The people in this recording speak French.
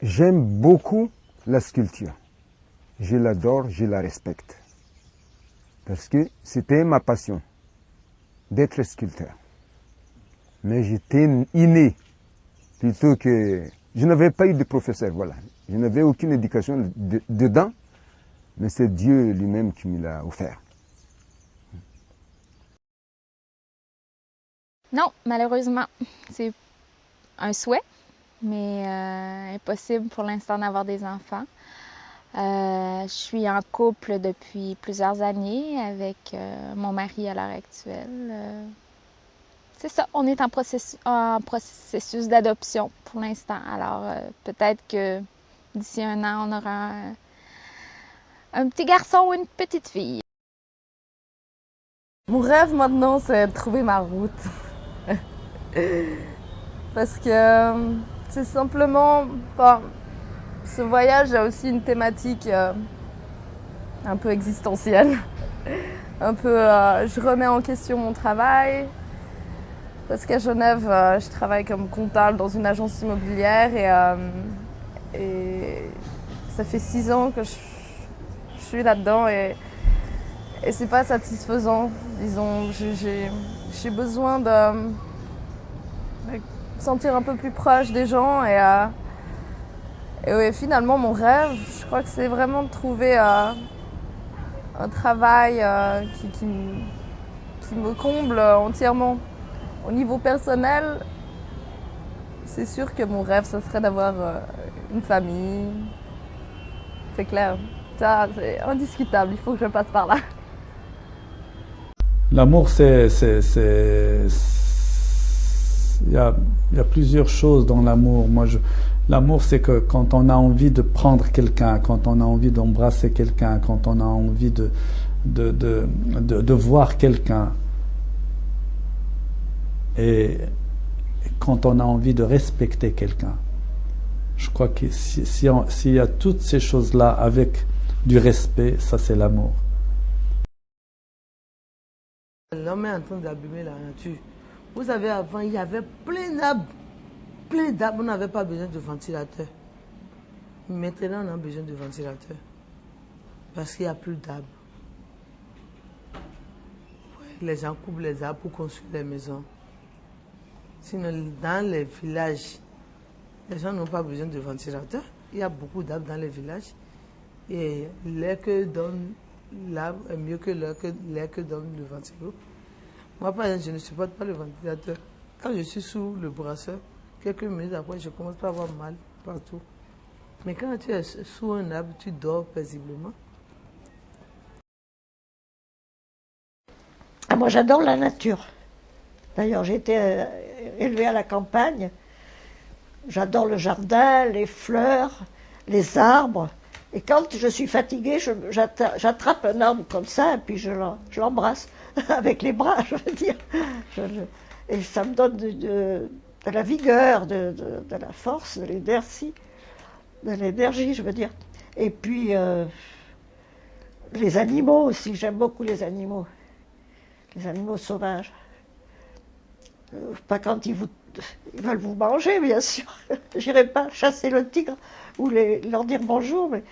J'aime beaucoup la sculpture. Je l'adore, je la respecte. Parce que c'était ma passion d'être sculpteur. Mais j'étais inné, plutôt que... Je n'avais pas eu de professeur, voilà. Je n'avais aucune éducation dedans, mais c'est Dieu lui-même qui me l'a offert. Non, malheureusement, c'est un souhait, mais impossible pour l'instant d'avoir des enfants. Je suis en couple depuis plusieurs années avec mon mari à l'heure actuelle. C'est ça, on est en processus d'adoption pour l'instant. Alors peut-être que d'ici un an, on aura un petit garçon ou une petite fille. Mon rêve maintenant, c'est de trouver ma route. Parce que c'est simplement... Enfin, ce voyage a aussi une thématique un peu existentielle. Un peu, je remets en question mon travail. Parce qu'à Genève, je travaille comme comptable dans une agence immobilière et ça fait 6 ans que je suis là-dedans et c'est pas satisfaisant. Disons, j'ai besoin de me sentir un peu plus proche des gens et ouais, finalement mon rêve, je crois que c'est vraiment de trouver un travail qui me comble entièrement. Au niveau personnel, c'est sûr que mon rêve, ce serait d'avoir une famille. C'est clair. Ça, c'est indiscutable. Il faut que je passe par là. L'amour, il y a plusieurs choses dans l'amour. L'amour, c'est que quand on a envie de prendre quelqu'un, quand on a envie d'embrasser quelqu'un, quand on a envie de voir quelqu'un, et quand on a envie de respecter quelqu'un. Je crois que s'il y a toutes ces choses-là avec du respect, ça c'est l'amour. L'homme est en train d'abîmer la nature. Vous savez, avant, il y avait plein d'arbres. Plein d'arbres, on n'avait pas besoin de ventilateur. Maintenant, on a besoin de ventilateur. Parce qu'il n'y a plus d'arbres. Les gens coupent les arbres pour construire les maisons. Sinon, dans les villages, les gens n'ont pas besoin de ventilateur. Il y a beaucoup d'arbres dans les villages. Et l'air que donne l'arbre est mieux que l'air que donne le ventilateur. Moi, par exemple, je ne supporte pas le ventilateur. Quand je suis sous le brasseur, quelques minutes après, je commence à avoir mal partout. Mais quand tu es sous un arbre, tu dors paisiblement. Moi, j'adore la nature. D'ailleurs, j'ai été élevée à la campagne. J'adore le jardin, les fleurs, les arbres. Et quand je suis fatiguée, j'attrape un arbre comme ça et puis je l'embrasse avec les bras, je veux dire. Et ça me donne de la vigueur, de la force, de l'énergie, je veux dire. Et puis, les animaux aussi, j'aime beaucoup les animaux sauvages. Pas quand ils veulent vous manger, bien sûr. J'irai pas chasser le tigre ou leur dire bonjour, mais